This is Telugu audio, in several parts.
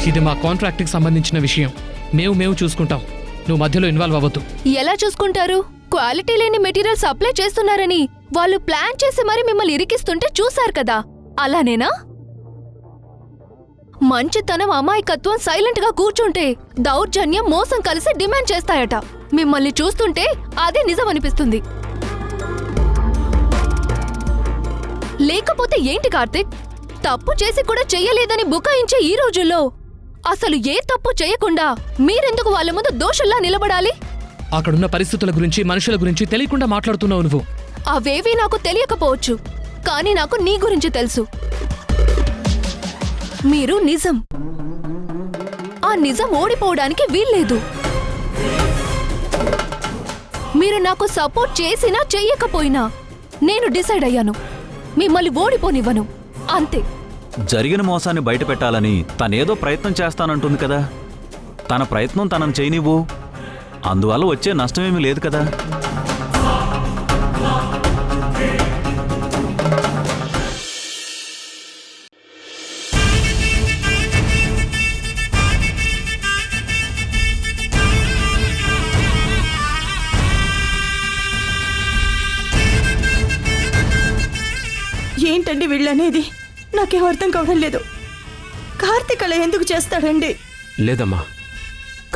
ఇది మా కాంట్రాక్ట్కి సంబంధించిన విషయం. మేము చూసుకుంటాం. నువ్వు మధ్యలో ఇన్వాల్వ్ అవ్వద్దు. ఎలా చూసుకుంటారు? క్వాలిటీ లేని మెటీరియల్ సప్లై చేస్తున్నారని వాళ్ళు ప్లాన్ చేసి మరి మిమ్మల్ని ఇరికిస్తుంటే చూశారు కదా, అలానేనా? మంచితనం, అమాయకత్వం సైలెంట్ గా కూర్చుంటే దౌర్జన్యం, మోసం కలిసి డిమాండ్ చేస్తాయట. మిమ్మల్ని చూస్తుంటే అదే నిజం అనిపిస్తుంది. లేకపోతే ఏంటి కార్తిక్, తప్పు చేసి కూడా చెయ్యలేదని బుకాయించే ఈ రోజుల్లో అసలు ఏ తప్పు చేయకుండా మీరెందుకు వాళ్ళ ముందు దోషుల్లా నిలబడాలి? అక్కడున్న పరిస్థితుల గురించి, మనుషుల గురించి తెలియకుండా మాట్లాడుతున్నావు నువ్వు. అవేవీ నాకు తెలియకపోవచ్చు, కానీ నాకు నీ గురించి తెలుసు. మీరు నిజం, ఆ నిజం ఓడిపోవడానికి వీల్లేదు. మీరు నాకు సపోర్ట్ చేసినా చెయ్యకపోయినా నేను డిసైడ్ అయ్యాను, మిమ్మల్ని ఓడిపోనివ్వను, అంతే. జరిగిన మోసాన్ని బయట పెట్టాలని తనేదో ప్రయత్నం చేస్తానంటుంది కదా. తన ప్రయత్నం తనను చేయనివ్వు, అందువల్ల వచ్చే నష్టమేమీ లేదు కదా. ఏంటండి వీళ్ళనేది? నాకేం అర్థం కావడం లేదు. కార్తీక్ అలా ఎందుకు చేస్తాడండి? లేదమ్మా,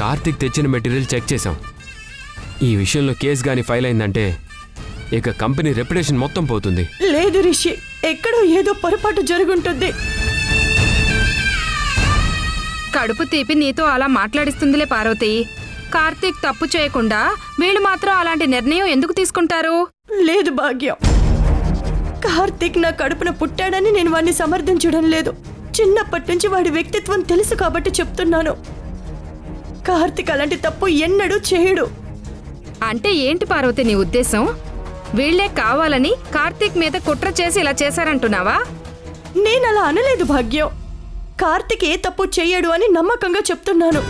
కార్తీక్ తెచ్చిన మెటీరియల్ చెక్ చేశాం. ఈ విషయంలో కేసు గాని ఫైల్ అయిందంటే ఇక కంపెనీ రెప్యుటేషన్ మొత్తం పోతుంది. లేదు రిషి, ఎక్కడో ఏదో పొరపాటు జరుగుంటుంది. కడుపు తీపి నీతో అలా మాట్లాడిస్తుందిలే పార్వతి. కార్తీక్ తప్పు చేయకుండా వీళ్ళు మాత్రం అలాంటి నిర్ణయం ఎందుకు తీసుకుంటారు? లేదు భాగ్యం, కార్తీక్ నా కడుపున పుట్టాడని నేను వాడిని సమర్థించడం లేదు. చిన్నప్పటి నుంచి వాడి వ్యక్తిత్వం తెలుసు కాబట్టి చెప్తున్నాను. కార్తీక్ అలాంటి తప్పు ఎన్నడూ చేయడు. అంటే ఏంటి పార్వతి నీ ఉద్దేశం? వీళ్లే కావాలని కార్తీక్ మీద కుట్ర చేసి ఇలా చేశారంటున్నావా? నేనలా అనలేదు భాగ్యం. కార్తీక్ ఏ తప్పు చెయ్యడు అని నమ్మకంగా చెప్తున్నాను.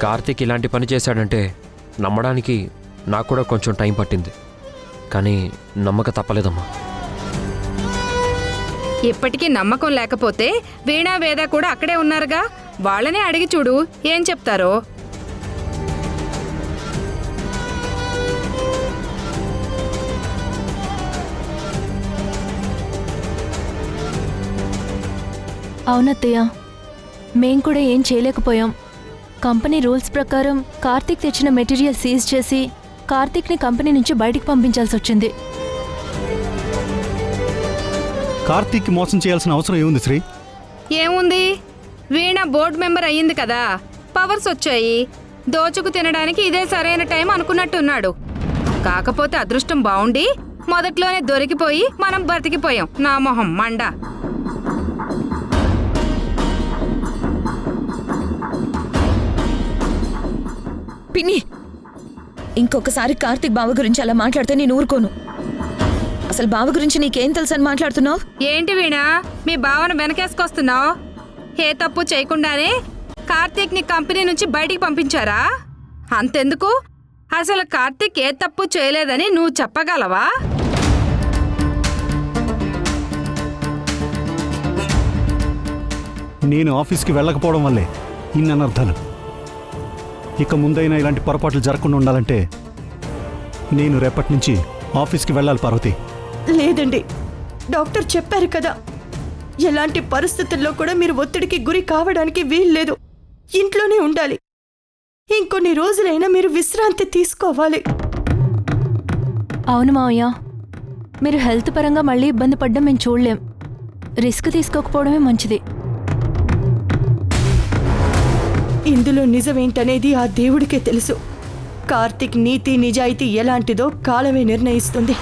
కార్తీక్ ఇలాంటి పని చేశాడంటే నమ్మడానికి నాకు కూడా కొంచెం టైం పట్టింది, కానీ నమ్మక తప్పలేదమ్మా. ఇప్పటికీ నమ్మకం లేకపోతే వీణా వేద కూడా అక్కడే ఉన్నారుగా, వాళ్ళనే అడిగి చూడు ఏం చెప్తారో. అవునత్తయ్య, మేం కూడా ఏం చేయలేకపోయాం. కంపెనీ రూల్స్ ప్రకారం కార్తీక్ తెచ్చిన మెటీరియల్ సీజ్ చేసి కార్తీక్ని కంపెనీ నుంచి బయటికి పంపించాల్సి వచ్చింది. కార్తీక్కి మోసం చేయాల్సిన అవసరం ఏముంది శ్రీ? ఏముంది, వీణ బోర్డు మెంబర్ అయ్యింది కదా, పవర్స్ వచ్చాయి. దోచుకు తినడానికి ఇదే సరైన టైం అనుకున్నట్టున్నాడు. కాకపోతే అదృష్టం బావుండి మొదట్లోనే దొరికిపోయి మనం బతికిపోయాం. నా మొహం మండ. పిన్ని, ఇంకొకసారి కార్తీక్ బావ గురించి అలా మాట్లాడితే నేను ఊరుకోను. అసలు బావ గురించి నీకేం తెలుసని మాట్లాడుతున్నావు? ఏంటి వీణా, మీ బావను వెనకేసుకొస్తున్నావు? ఏ తప్పు చేయకుండానే కార్తీక్ ని కంపెనీ నుంచి బయటికి పంపించారా? అంతెందుకు, అసలు కార్తీక్ ఏ తప్పు చేయలేదని నువ్వు చెప్పగలవా? నేను ఆఫీస్కి వెళ్ళకపోవడం వల్లే ఇన్ని అనర్థాలు. ఇక ముందైనా ఇలాంటి పొరపాట్లు జరగకుండా ఉండాలంటే నేను రేపటి నుంచి ఆఫీస్కి వెళ్ళాలి పార్వతి. లేదండి, డాక్టర్ చెప్పారు కదా, ఎలాంటి పరిస్థితుల్లో కూడా మీరు ఒత్తిడికి గురి కావడానికి వీల్లేదు. ఇంట్లోనే ఉండాలి. ఇంకొన్ని రోజులైనా మీరు విశ్రాంతి తీసుకోవాలి. అవును మావయ్య, మీరు హెల్త్ పరంగా మళ్ళీ ఇబ్బంది పడ్డం మేము చూడలేం. రిస్క్ తీసుకోకపోవడమే మంచిది. ఇందులో నిజమేంటనేది ఆ దేవుడికే తెలుసు. కార్తీక్ నీతి నిజాయితీ ఎలాంటిదో కాలమే నిర్ణయిస్తుంది.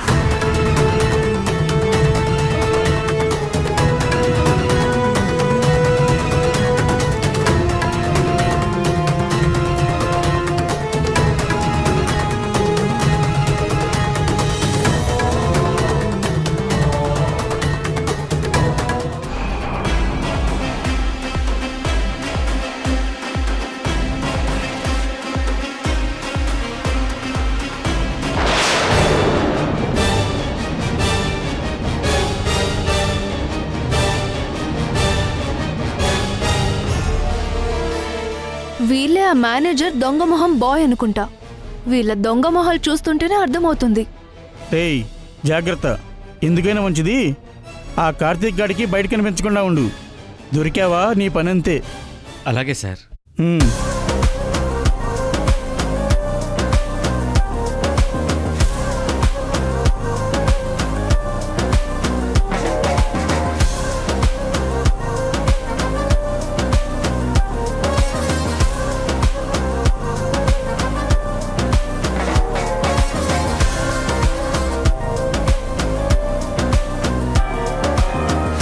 అయితే ఆ మేనేజర్ దొంగ మొహం బాయ్ అనుకుంటా. వీళ్ళ దొంగ మొహాలు చూస్తుంటేనే అర్థమవుతుంది. ఏయ్ జాగ్రత్త, ఎందుకైనా మంచిది ఆ కార్తీక్ గాడికి బయట కనిపించకుండా ఉండు. దొరికావా నీ పనంతే. అలాగే సార్.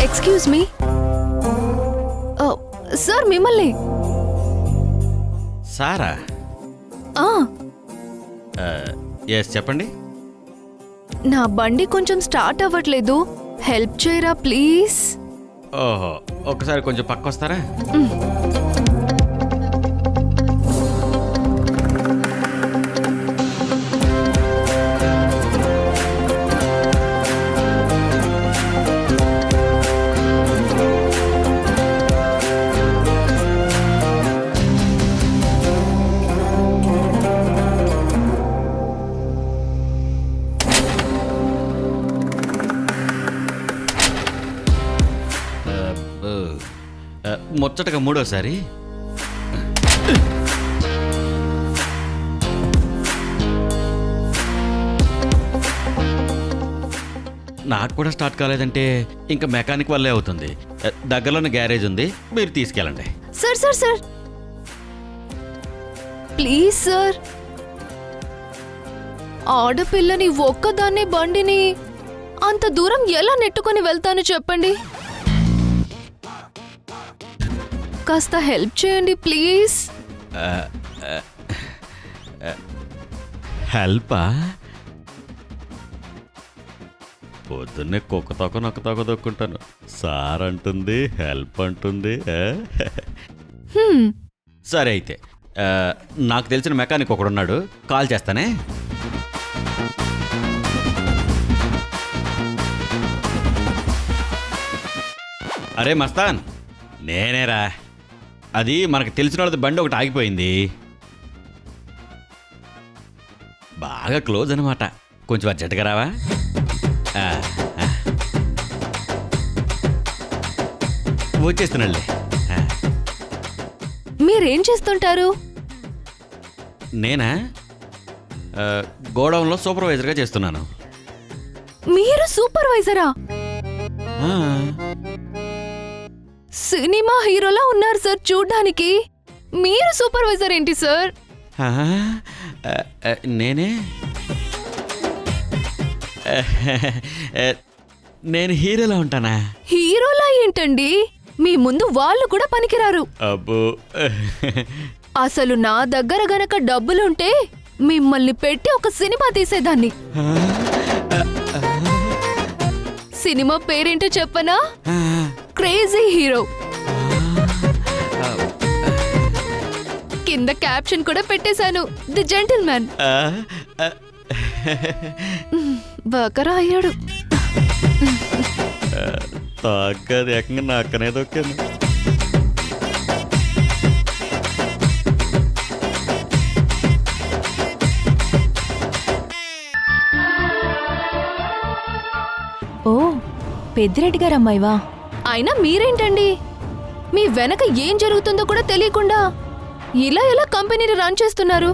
ఎక్స్క్యూజ్ మీ సార్, మిమ్మల్ని. సారా? ఆ, ఎస్, చెప్పండి. నా బండి కొంచెం స్టార్ట్ అవ్వట్లేదు, హెల్ప్ చేయరా ప్లీజ్? ఓహో, ఒకసారి కొంచెం పక్క వస్తారా? ముచ్చటగా మూడోసారి. నాకు కూడా స్టార్ట్ కాలేదంటే ఇంకా మెకానిక్ వల్లే అవుతుంది. దగ్గరలోనే గ్యారేజ్ ఉంది, మీరు తీసుకెళ్ళండి. Sir sir sir please sir, ఆడపిల్లని ఒక్కదాన్నే బండిని అంత దూరం ఎలా నెట్టుకొని వెళ్తాను చెప్పండి? కాస్త హెల్ప్ చేయండి ప్లీజ్. హెల్పా? పొద్దున్నే కుక్కతోక నొక్కతోక దొక్కుంటాను. సార్ అంటుంది, హెల్ప్ అంటుంది. సరే అయితే, నాకు తెలిసిన మెకానిక్ ఒకడున్నాడు, కాల్ చేస్తానే. అరే మస్తాన్, నేనేరా. అది మనకు తెలిసిన వాళ్ళది బండి ఒకటి ఆగిపోయింది. బాగా క్లోజ్ అనమాట. కొంచెం అర్జెంట్గా రావా? వచ్చేస్తున్నాళ్ళే. మీరేం చేస్తుంటారు? నేనా? గోడౌన్లో సూపర్వైజర్గా చేస్తున్నాను. మీరు సూపర్వైజరా? సినిమా హీరోలా ఉన్నారు సార్ చూడ్డానికి. మీరు సూపర్వైజర్ ఏంటి సార్? నేనే. నేను హీరోలా ఉంటానా? హీరోలా ఏంటండి, మీ ముందు వాళ్ళు కూడా పనికిరారు. అబ్బో, అసలు నా దగ్గర గనక డబ్బులుంటే మిమ్మల్ని పెట్టి ఒక సినిమా తీసేదాన్ని. సినిమా పేరేంటో చెప్పనా? Crazy hero. కింద క్యాప్షన్ కూడా పెట్టేశాను, ది జెంటిల్‌మ్యాన్. బకరా అయ్యాడు. తగ్గది ఏకంగా నాకనే దొక్కాను. ఓ, పెద్దిరెడ్డి గారు అమ్మాయివా? అయినా మీరేంటండి, మీ వెనక ఏం జరుగుతుందో కూడా తెలియకుండా ఇలా ఎలా కంపెనీని రన్ చేస్తున్నారు?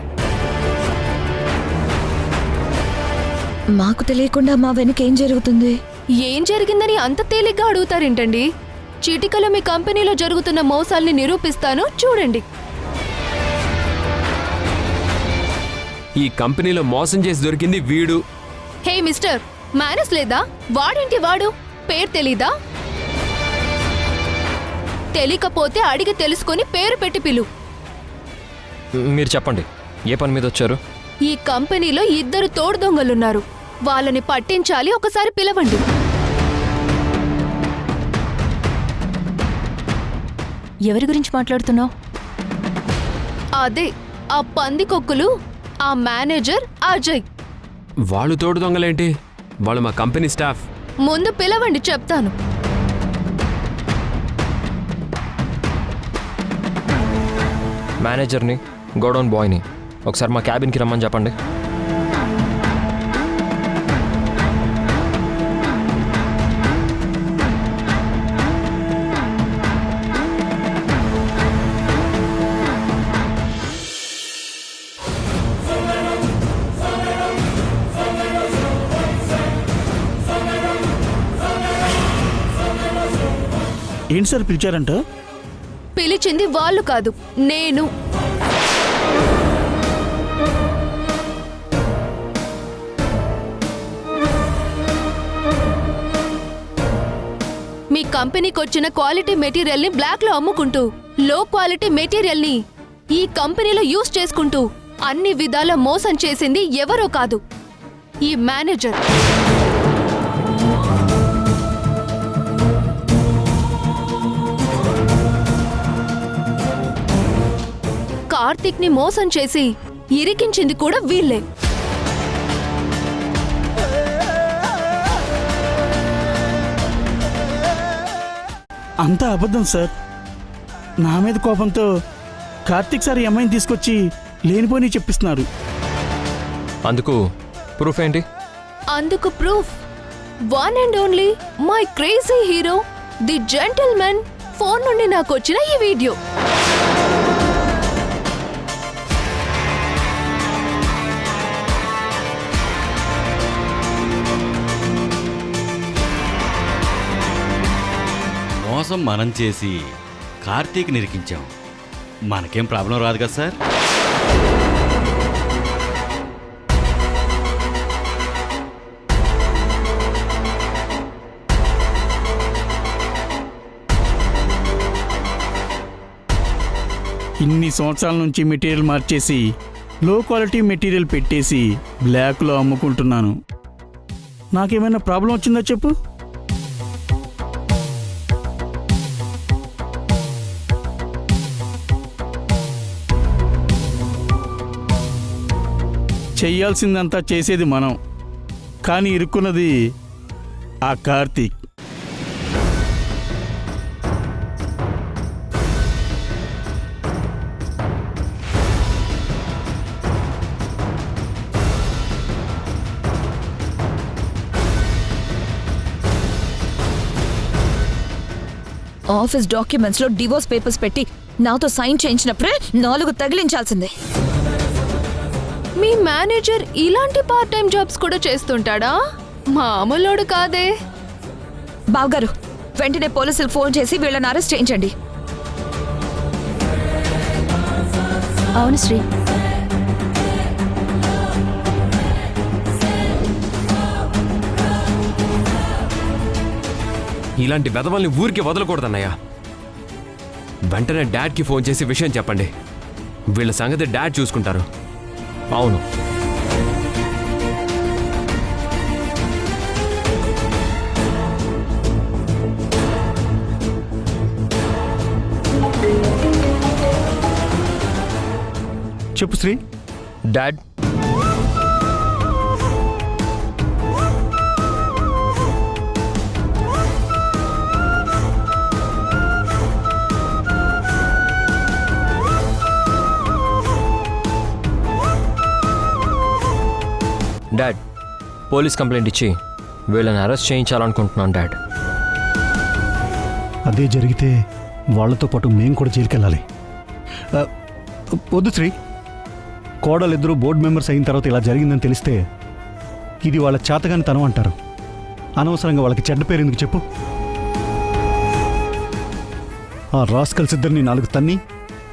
మాకు తెలియకుండా మా వెనక ఏం జరుగుతుంది? ఏం జరిగిందని అంత తేలిగ్గా అడుగుతారేంటండి? చిటికలో మీ కంపెనీలో జరుగుతున్న మోసాల్ని నిరూపిస్తాను, చూడండి. ఈ కంపెనీలో మోసం చేసి దొరికింది వీడు. హే మిస్టర్, మేనస్ లేదా? వాడేంటి వాడు? పేరు తెలీదా? తెలియకపోతే అడిగి తెలుసుకొని పేరు పెట్టి పిలు. మీరు చెప్పండి, ఏ పని మీద వచ్చారు? ఈ కంపెనీలో 2 తోడు దొంగలున్నారు, వాళ్ళని పట్టించాలి, ఒకసారి పిలవండి. ఎవరి గురించి మాట్లాడుతున్నావు? అదే ఆ పందికొక్కులు, ఆ మేనేజర్ అజయ్. వాళ్ళు తోడు దొంగలేంటి? వాళ్ళు మా కంపెనీ స్టాఫ్. ముందు పిలవండి, చెప్తాను. మేనేజర్ని గోడౌన్ బాయ్ని ఒకసారి మా క్యాబిన్కి రమ్మని చెప్పండి. ఏంటి సార్ పిలిచారంట? పిలిచింది వాళ్ళు కాదు, నేను. మీ కంపెనీకి వచ్చిన క్వాలిటీ మెటీరియల్ని బ్లాక్లో అమ్ముకుంటూ లో క్వాలిటీ మెటీరియల్ని ఈ కంపెనీలో యూజ్ చేసుకుంటూ అన్ని విధాల మోసం చేసింది ఎవరో కాదు, ఈ మేనేజర్. కార్తిక్ ని మోసం చేసి ఇరికించింది కూడా వీళ్ళే. అంతా అబద్ధం సార్. నా మీద కోపంతో కార్తీక్ సార్ ఈ అమ్మాయిని తీసుకొచ్చి లేనిపోని చెప్పిస్తున్నారు. అందుకు ప్రూఫ్ ఏంటి? అందుకు proof one and only my crazy hero the gentlemen phone నుండి నాకు వచ్చిన ఈ వీడియో. మోసం మనం చేసి కార్తీక్ నిరికించాం. మనకేం ప్రాబ్లం రాదు కదా సార్? ఇన్ని సంవత్సరాల నుంచి మెటీరియల్ మార్చేసి లో క్వాలిటీ మెటీరియల్ పెట్టేసి బ్లాక్లో అమ్ముకుంటున్నాను. నాకేమైనా ప్రాబ్లం వచ్చిందో చెప్పు. చెయ్యాల్సిందంతా చేసేది మనం, కానీ ఇరుక్కున్నది ఆ కార్తీక్. ఆఫీస్ డాక్యుమెంట్స్ లో డివోర్స్ పేపర్స్ పెట్టి నాతో సైన్ చేయించినప్పుడే 4 తగిలించాల్సిందే. మీ మేనేజర్ ఇలాంటి పార్ట్ టైం జాబ్స్ కూడా చేస్తుంటాడా? మామూలోడు కాదే. బావగారు, వెంటనే పోలీసులు ఫోన్ చేసి వీళ్ళని అరెస్ట్ చేయించండి. అవును శ్రీ. ఇలాంటి వెధవల్ని ఊరికి వదలకూడదన్నయ్య. వెంటనే డాడ్కి ఫోన్ చేసి విషయం చెప్పండి. వీళ్ళ సంగతి డాడ్ చూసుకుంటారు. అవును. చెప్పు Sri. Dad, dad, police complaint ఇచ్చి వీళ్ళని అరెస్ట్ చేయించాలనుకుంటున్నాను డాడ్. అదే జరిగితే వాళ్ళతో పాటు మేము కూడా జైలుకెళ్ళాలి. వద్దు శ్రీ. కోడలిద్దరూ బోర్డు మెంబర్స్ అయిన తర్వాత ఇలా జరిగిందని తెలిస్తే ఇది వాళ్ళ చేతగాని తనం అంటారు. అనవసరంగా వాళ్ళకి చెడ్డ పేరు ఎందుకు చెప్పు. ఆ రాస్కల్స్ ఇద్దరిని 4 తన్ని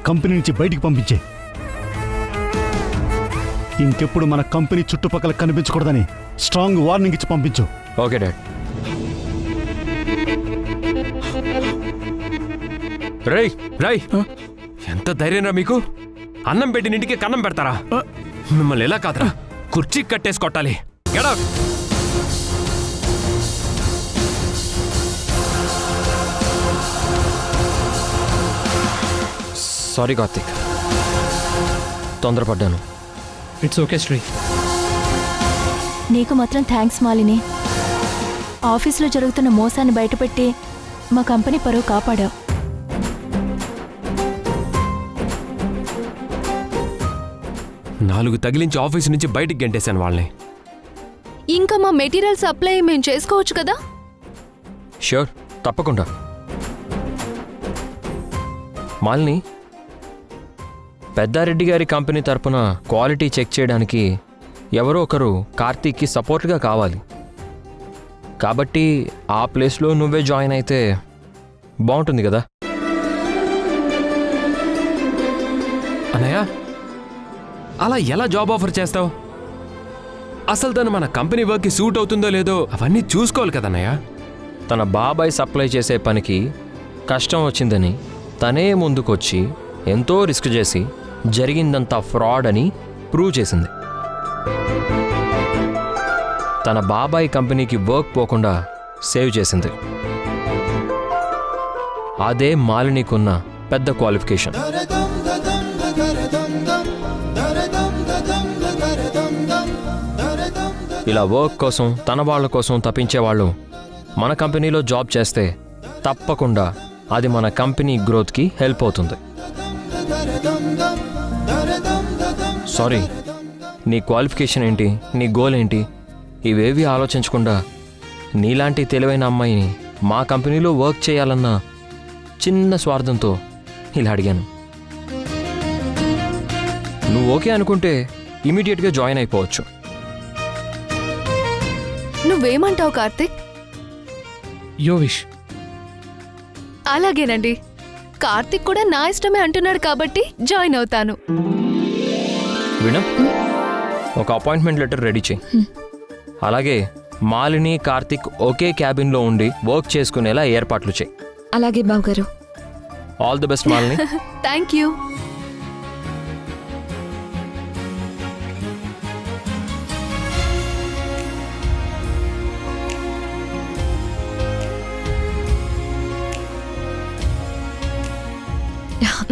కంపెనీ నుంచి బయటికి పంపించే. ఇంకెప్పుడు మన కంపెనీ చుట్టుపక్కల కనిపించకూడదని స్ట్రాంగ్ వార్నింగ్ ఇచ్చి పంపించు. Okay dad. రై రై, ఎంత ధైర్యంరా మీకు? అన్నం పెట్టిన ఇంటికి కన్నం పెడతారా? మిమ్మల్ని ఎలా కాదురా, కుర్చీ కట్టేసి కొట్టాలి. Get out. సారీ కార్తిక్, తొందరపడ్డాను. It's okay Sri. నీకు మాత్రం థ్యాంక్స్ మాలిని. ఆఫీసులో జరుగుతున్న మోసాన్ని బయటపెట్టి మా కంపెనీ పరువు కాపాడావు. 4 తగిలించి ఆఫీస్ నుంచి బయటికి గెంటేశాను వాళ్ళని. ఇంకా మా మెటీరియల్ సప్లై మేము చేసుకోవచ్చు కదా? ష్యూర్, తప్పకుండా. మాలిని, పెద్దారెడ్డి గారి కంపెనీ తరపున క్వాలిటీ చెక్ చేయడానికి ఎవరో ఒకరు కార్తీక్కి సపోర్ట్గా కావాలి. కాబట్టి ఆ ప్లేస్లో నువ్వే జాయిన్ అయితే బాగుంటుంది కదా. అన్నయ్య, అలా ఎలా జాబ్ ఆఫర్ చేస్తావు? అసలు తను మన కంపెనీ వర్క్కి సూట్ అవుతుందో లేదో అవన్నీ చూసుకోవాలి కదన్నయ్య. తన బాబాయ్ సప్లై చేసే పనికి కష్టం వచ్చిందని తనే ముందుకొచ్చి ఎంతో రిస్క్ చేసి జరిగిందంతా ఫ్రాడ్ అని ప్రూవ్ చేసింది. తన బాబాయ్ కంపెనీకి వర్క్ పోకుండా సేవ్ చేసింది. అదే మాలినికున్న పెద్ద క్వాలిఫికేషన్. ఇలా వర్క్ కోసం తన వాళ్ళ కోసం తప్పించేవాళ్ళు మన కంపెనీలో జాబ్ చేస్తే తప్పకుండా అది మన కంపెనీ గ్రోత్కి హెల్ప్ అవుతుంది. సారీ, నీ క్వాలిఫికేషన్ ఏంటి, నీ గోల్ ఏంటి, ఇవేవి ఆలోచించకుండా నీలాంటి తెలివైన అమ్మాయిని మా కంపెనీలో వర్క్ చేయాలన్న చిన్న స్వార్థంతో ఇలా అడిగాను. నువ్వు ఓకే అనుకుంటే ఇమీడియట్గా జాయిన్ అయిపోవచ్చు. నువ్వేమంటావు కార్తిక్? యో విష్. అలాగేనండి. కార్తిక్ కూడా నా ఇష్టమే అంటున్నాడు కాబట్టి జాయిన్ అవుతాను. వీణా, ఒక అపాయింట్మెంట్ లెటర్ రెడీ చేయి. అలాగే మాలిని, కార్తిక్ ఒకే క్యాబిన్లో ఉండి వర్క్ చేసుకునేలా ఏర్పాట్లు చేయి. అలాగే బావగారు. All the best Malini. Thank you.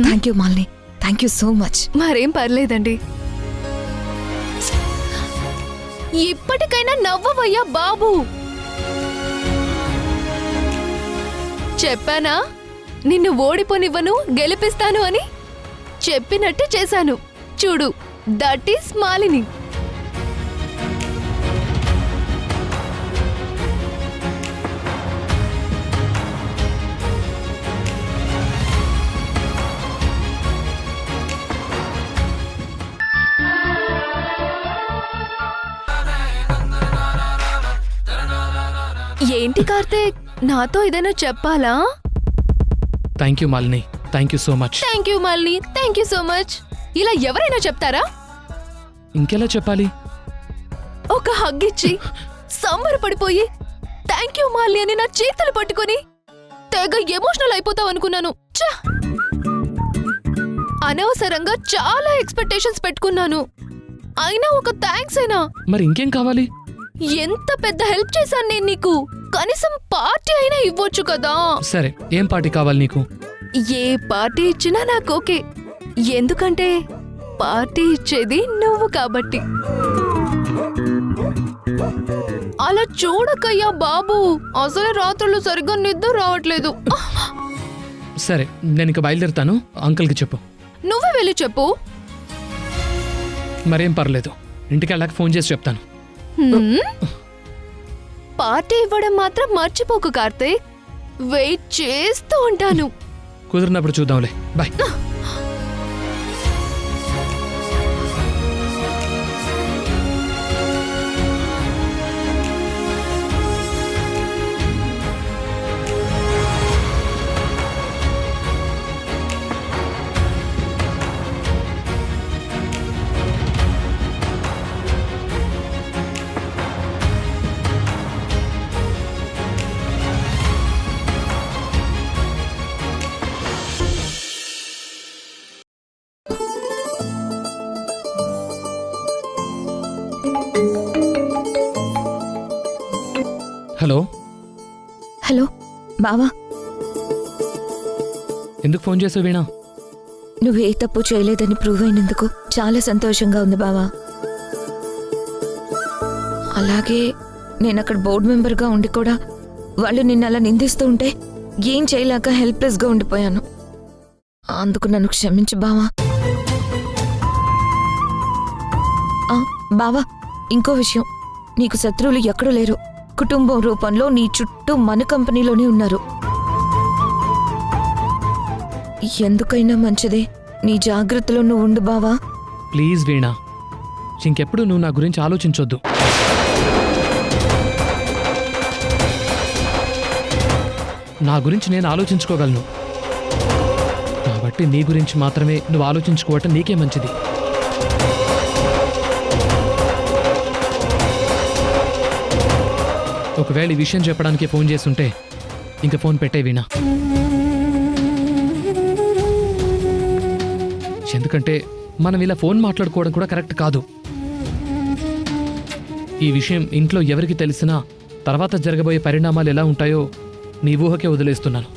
Thank you Malini, thank you so much. మరేం పర్లేదండి. ఇప్పటికైనా నవ్వవయ్యా బాబు. చెప్పానా నిన్ను ఓడిపోనివ్వను, గెలిపిస్తాను అని? చెప్పినట్టు చేశాను. చూడు, దట్ ఈస్ మాలిని. ఏంటి కార్తీక్, నాతో ఏదైనా చెప్పాలా? Thank you Malini, thank you so much. Thank you Malini, thank you so much. ఇలా ఎవరైనా చెప్తారా? ఇంకెలా చెప్పాలి? ఒక హగ్ ఇచ్చి సంబరపడిపోయి థ్యాంక్ యూ మాలిని అని నా చేతులు పట్టుకొని తెగ ఎమోషనల్ అయిపోతావు అనుకున్నాను. ఛ! అనవసరంగా చాలా ఎక్స్పెక్టేషన్స్ పెట్టుకున్నాను. అయినా ఒక థ్యాంక్స్ అయినా. మరి ఇంకేం కావాలి? ఎంత పెద్ద హెల్ప్ చేశాను నేను నీకు. కనీసం పార్టీ అయినా ఇవ్వచ్చు కదా. సరే, ఏం పార్టీ కావాలి నీకు? ఏ పార్టీ ఇచ్చినా నాకు ఓకే. ఎందుకంటే పార్టీ ఇచ్చేది నువ్వు కాబట్టి. అలా చూడకయ్యా బాబు, అసలు రాత్రులు సరిగ్గా నిద్ర రావట్లేదు. సరే, నేను ఇక బయలుదేరుతాను. అంకుల్కి చెప్పు. నువ్వే వెళ్ళి చెప్పు. మరేం పర్లేదు, ఇంటికి వెళ్ళాక ఫోన్ చేసి చెప్తాను. పార్టీ ఇవ్వడం మాత్రం మర్చిపోకు కార్తీక్. వెయిట్ చేస్తూ ఉంటాను. కుదిరినప్పుడు చూద్దాంలే. బాయ్. హలో. హలో బావా, ఎందుకు ఫోన్ చేసావు వీణా? నువ్వు ఏ తప్పు చేయలేదని ప్రూవ్ అయినందుకు చాలా సంతోషంగా ఉంది బావా. అలాగే నేను అక్కడ బోర్డు మెంబర్గా ఉండి కూడా వాళ్ళు నిన్ను అలా నిందిస్తూ ఉంటే ఏం చేయలేక హెల్ప్లెస్గా ఉండిపోయాను. అందుకు నన్ను క్షమించు బావా. బావా ఇంకో విషయం, నీకు శత్రువులు ఎక్కడూ లేరు. కుటుంబం రూపంలో నీ చుట్టూ మన కంపెనీలోనే ఉన్నారు. ఎందుకైనా మంచిదే, నీ జాగ్రత్తలో నువ్వు ఉండు బావా. ప్లీజ్ వీణా, ఇంకెప్పుడు నువ్వు నా గురించి ఆలోచించొద్దు. నా గురించి నేను ఆలోచించుకోగలను, కాబట్టి నీ గురించి మాత్రమే నువ్వు ఆలోచించుకోవటం నీకే మంచిది. ఒకవేళ ఈ విషయం చెప్పడానికి ఫోన్ చేస్తుంటే ఇంక ఫోన్ పెట్టే వీణా. ఎందుకంటే మనం ఇలా ఫోన్ మాట్లాడుకోవడం కూడా కరెక్ట్ కాదు. ఈ విషయం ఇంట్లో ఎవరికి తెలిసినా తర్వాత జరగబోయే పరిణామాలు ఎలా ఉంటాయో నీ ఊహకే వదిలేస్తున్నాను.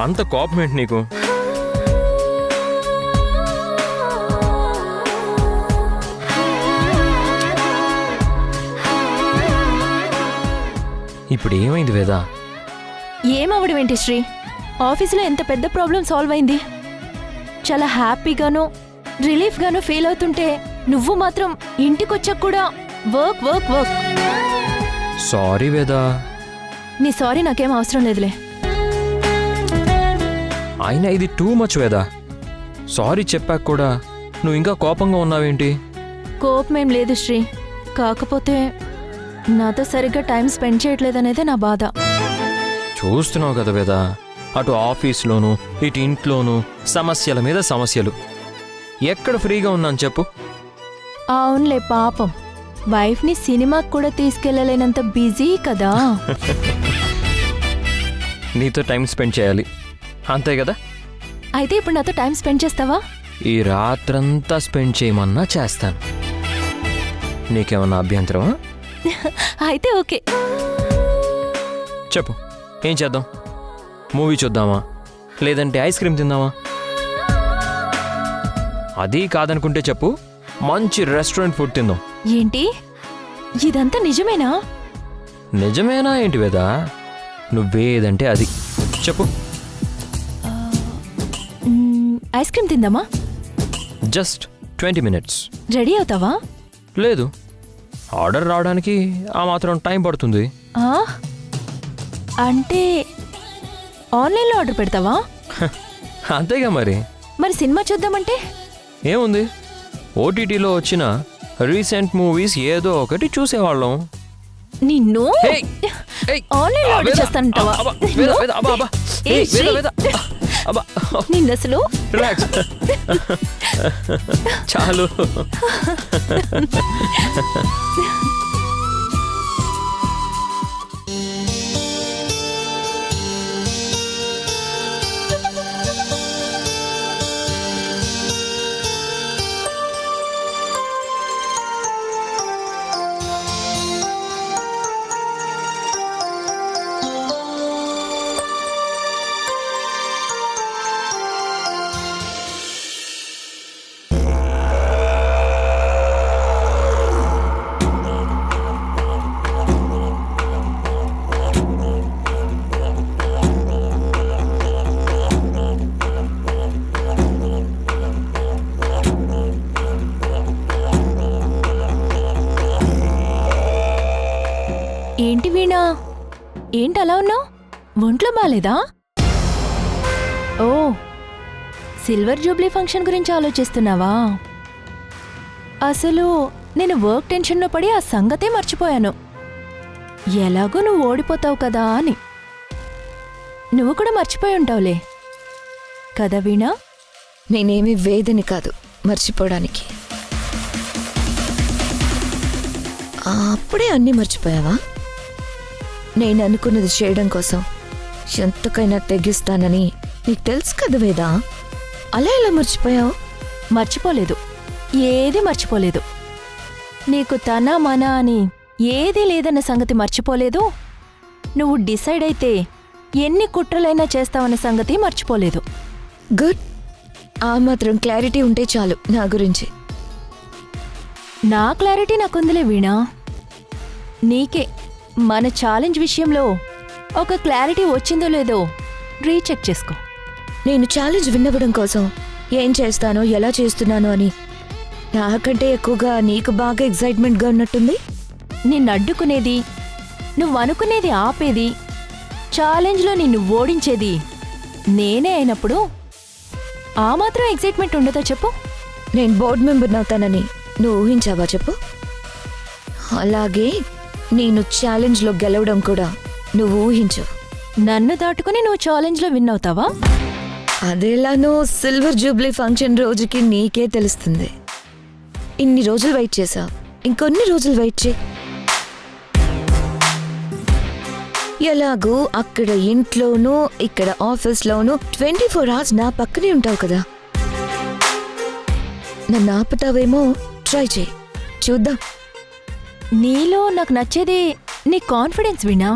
అంత కోపం ఏంటి నీకు? ఇప్పుడు ఏమైంది వేదా? ఏమవడం ఏంటి శ్రీ? ఆఫీసులో ఎంత పెద్ద ప్రాబ్లం సాల్వ్ అయింది. చాలా హ్యాపీగాను రిలీఫ్గాను ఫీల్ అవుతుంటే నువ్వు మాత్రం ఇంటికొచ్చాక కూడా వర్క్ వర్క్ వర్క్. సారీ వేదా. నీ సారీ నాకేం అవసరం లేదులే. అయినా ఇది టూ మచ్ వేదా. సారీ చెప్పాక కూడా నువ్వు ఇంకా కోపంగా ఉన్నావేంటి? కోపమేం లేదు శ్రీ, కాకపోతే నాతో సరిగ్గా టైం స్పెండ్ చేయట్లేదనేదే నా బాధ. చూస్తున్నావు కదా వేదా, అటు ఆఫీస్లోనూ ఇటు ఇంట్లోనూ సమస్యల మీద సమస్యలు. ఎక్కడ ఫ్రీగా ఉన్నాను చెప్పు? అవునులే పాపం, వైఫ్ని సినిమాకి కూడా తీసుకెళ్ళలేనంత బిజీ కదా. నీతో టైం స్పెండ్ చేయాలి అంతే కదా? అయితే ఇప్పుడు నాతో టైం స్పెండ్ చేస్తావా? ఈ రాత్రంతా స్పెండ్ చేయమన్నా చేస్తాను. నీకేమన్నా అభ్యంతరమా? అయితే ఓకే. చెప్పు, ఏం చేద్దాం? మూవీ చూద్దామా, లేదంటే ఐస్ క్రీమ్ తిందామా? అది కాదనుకుంటే చెప్పు, మంచి రెస్టారెంట్ ఫుడ్ తిందాం. ఏంటి ఇదంతా నిజమేనా? నిజమేనా ఏంటి వేదా? నువ్వేదంటే అది చెప్పు. ఐస్ క్రీమ్ తిందామా? Just 20 minutes. రెడీ అవుతావా? లేదు, ఆర్డర్ రావడానికి ఆ మాత్రం టైం పడుతుంది. ఆ? అంటే ఆన్లైన్లో ఆర్డర్ పెడతావా? అంతేగా మరి. మరి సినిమా చూద్దామంటే? ఏముంది, ఓటీటీలో వచ్చిన రీసెంట్ మూవీస్ ఏదో ఒకటి చూసేవాళ్ళం. నిన్ను హే! ఏయ్! ఆన్లైన్లో ఆర్డర్ చేస్తానంటావా? ఏయ్, శ్రీ! నిన్నసలు రిలాక్స్. చాలు. ఏంటి వీణా, ఏంటి అలా ఉన్నావు? ఒంట్లో బాలేదా? ఓ, సిల్వర్ జూబ్లీ ఫంక్షన్ గురించి ఆలోచిస్తున్నావా? అసలు నేను వర్క్ టెన్షన్లో పడి ఆ సంగతే మర్చిపోయాను. ఎలాగో నువ్వు ఓడిపోతావు కదా అని. నువ్వు కూడా మర్చిపోయి ఉంటావులే కదా వీణా? నేనేమి వేదని కాదు మర్చిపోవడానికి. అప్పుడే అన్నీ మర్చిపోయావా? నేను అనుకున్నది చేయడం కోసం ఎంతకైనా తెగిస్తానని నీకు తెలుసు కదా వేదా. అలా ఎలా మర్చిపోయావు? మర్చిపోలేదు, ఏది మర్చిపోలేదు. నీకు తన మన అని ఏదీ లేదన్న సంగతి మర్చిపోలేదు. నువ్వు డిసైడ్ అయితే ఎన్ని కుట్రలైనా చేస్తావన్న సంగతి మర్చిపోలేదు. గుడ్. ఆ మాత్రం క్లారిటీ ఉంటే చాలు నా గురించి. నా క్లారిటీ నాకుందిలే వీణా. నీకే మన ఛాలెంజ్ విషయంలో ఒక క్లారిటీ వచ్చిందో లేదో రీచెక్ చేసుకో. నేను ఛాలెంజ్ విన్నవ్వడం కోసం ఏం చేస్తానో ఎలా చేస్తున్నానో అని నాకంటే ఎక్కువగా నీకు బాగా ఎగ్జైట్మెంట్గా ఉన్నట్టుంది. నిన్ను అడ్డుకునేది, నువ్వు అనుకునేది ఆపేది, ఛాలెంజ్లో నిన్ను ఓడించేది నేనే అయినప్పుడు ఆ మాత్రం ఎగ్జైట్మెంట్ ఉండదో చెప్పు. నేను బోర్డు మెంబర్ని అవుతానని నువ్వు ఊహించావా చెప్పు? అలాగే నేను ఛాలెంజ్లో గెలవడం కూడా నువ్వు ఊహించు. నన్ను దాటుకుని నువ్వు ఛాలెంజ్లో విన్ అవుతావా? అదేలానో సిల్వర్ జూబ్లీ ఫంక్షన్ రోజుకి నీకే తెలుస్తుంది. ఇన్ని రోజులు వెయిట్ చేశావు, ఇంకొన్ని రోజులు వెయిట్ చేయి. ఎలాగూ అక్కడ ఇంట్లోనూ ఇక్కడ ఆఫీస్లోనూ 24 hours నా పక్కనే ఉంటావు కదా. నన్ను ఆపుతావేమో, ట్రై చేయి, చూద్దాం. నీలో నాకు నచ్చేది నీ కాన్ఫిడెన్స్ వినా.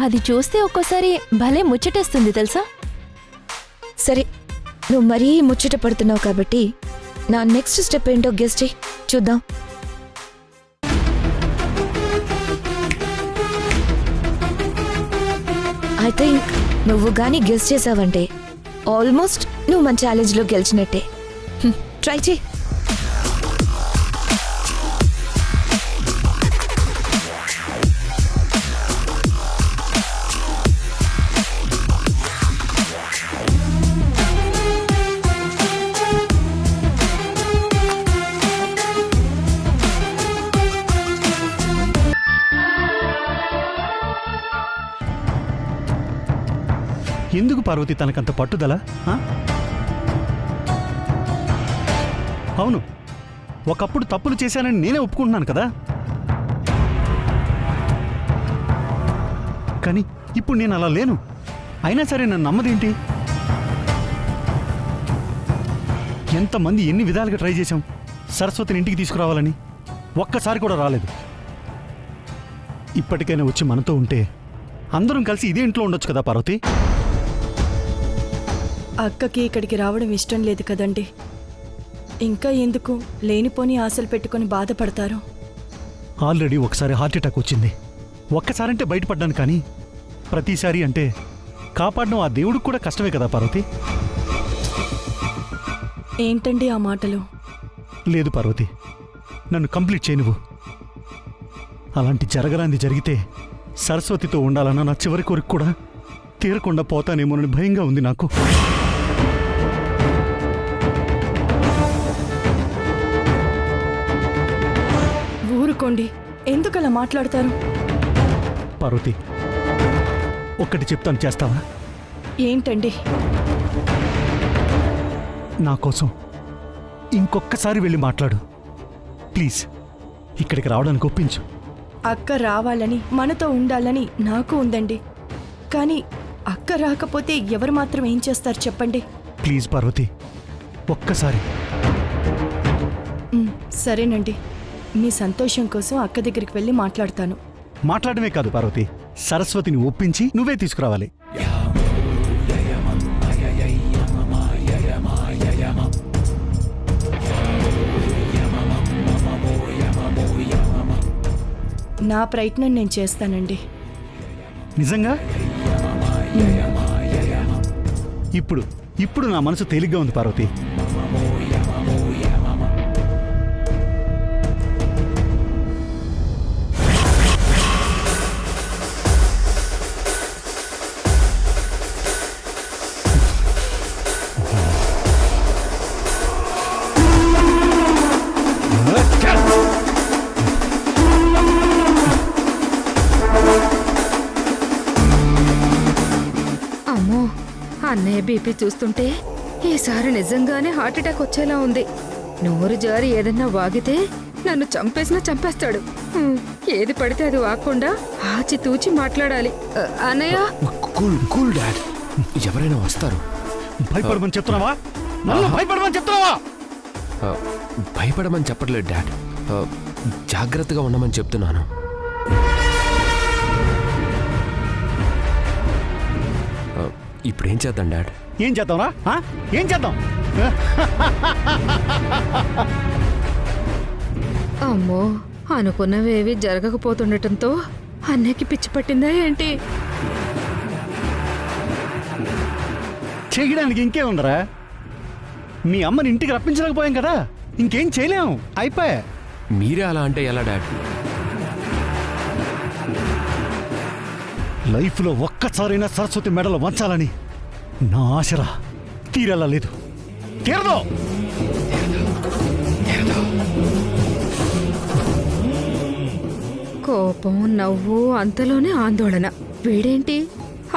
అది చూస్తే ఒక్కోసారి భలే ముచ్చటేస్తుంది తెలుసా. సరే, నువ్వు మరీ ముచ్చట పడుతున్నావు కాబట్టి నా నెక్స్ట్ స్టెప్ ఏంటో గెస్ చేయి, చూద్దాం. ఐ థింక్ నువ్వు గానీ గెస్ చేసావంటే ఆల్మోస్ట్ నువ్వు మన ఛాలెంజ్లో గెలిచినట్టే. ట్రై చేయి. ఎందుకు పార్వతి తనకంత పట్టుదల? ఆ? అవును, ఒకప్పుడు తప్పులు చేశానని నేనే ఒప్పుకుంటున్నాను కదా. కానీ ఇప్పుడు నేను అలా లేను. అయినా సరే నన్ను నమ్మదేంటి? ఎంతమంది ఎన్ని విధాలుగా ట్రై చేశాం సరస్వతిని ఇంటికి తీసుకురావాలని, ఒక్కసారి కూడా రాలేదు. ఇప్పటికైనా వచ్చి మనతో ఉంటే అందరం కలిసి ఇదే ఇంట్లో ఉండొచ్చు కదా పార్వతి. అక్కకి ఇక్కడికి రావడం ఇష్టం లేదు కదండి. ఇంకా ఎందుకు లేనిపోని ఆశలు పెట్టుకొని బాధపడతారు? ఆల్రెడీ ఒకసారి హార్ట్ అటాక్ వచ్చింది. ఒక్కసారంటే బయటపడ్డాను, కానీ ప్రతిసారి అంటే కాపాడడం ఆ దేవుడికి కూడా కష్టమే కదా పార్వతి. ఏంటండి ఆ మాటలు? లేదు పార్వతి, నన్ను కంప్లీట్ చేయి నువ్వు. అలాంటి జరగరాంది జరిగితే సరస్వతితో ఉండాలన్న నా చివరి కోరిక కూడా తీరకుండా పోతానేమోనని భయంగా ఉంది నాకు. ఊరుకోండి, ఎందుకలా మాట్లాడతారు? పార్వతి, ఒక్కటి చెప్తాను, చేస్తావా? ఏంటండి? నా కోసం ఇంకొక్కసారి వెళ్ళి మాట్లాడు ప్లీజ్. ఇక్కడికి రావడానికి ఒప్పించు. అక్క రావాలని మనతో ఉండాలని నాకు ఉందండి. కానీ అక్క రాకపోతే ఎవరు మాత్రం ఏం చేస్తారు చెప్పండి? ప్లీజ్ పార్వతి, ఒక్కసారి. సరేనండి, మీ సంతోషం కోసం అక్క దగ్గరికి వెళ్ళి మాట్లాడతాను. మాట్లాడమే కాదు పార్వతి, సరస్వతిని ఒప్పించి నువ్వే తీసుకురావాలి. నా ప్రయత్నం నేను చేస్తానండి. నిజంగా? ఇప్పుడు నా మనసు తేలిగ్గా ఉంది పార్వతి. అమ్మో, అన్నయ్య బీపీ చూస్తుంటే ఈసారి నిజంగానే హార్ట్ అటాక్ వచ్చేలా ఉంది. నోరు జారి ఏదన్నా వాగితే నన్ను చంపేస్తాడు. ఏది పడితే అది వాగకుండా ఆచితూచి మాట్లాడాలి. అన్నయ్య, కూల్ డాడ్, ఎవరైనా వస్తారు. భయపడమని చెప్తున్నావా? నన్ను భయపడమని చెప్తున్నావా? భయపడమని చెప్పట్లేదు డాడ్, జాగ్రత్తగా ఉండమని చెప్తున్నాను. ఇప్పుడేం చేద్దాం డాడ్? ఏం చేద్దాంరా? ఏం చేద్దాం? అమ్మో, అనుకున్నవేవి జరగకపోతుండటంతో అన్నయ్యకి పిచ్చి పట్టిందా ఏంటి? చేయడానికి ఇంకేముందరా? మీ అమ్మని ఇంటికి రప్పించలేకపోయాం కదా, ఇంకేం చేయలేం, అయిపోయా. మీరే అలా అంటే ఎలా డాడ్? లైఫ్లో ఒక్కసారైనా సరస్వతి మెడలు వంచాలని నా ఆశరా, తీరేలా లేదు. తీరదు. కోపం, నవ్వు, అంతలోనే ఆందోళన. వీడేంటి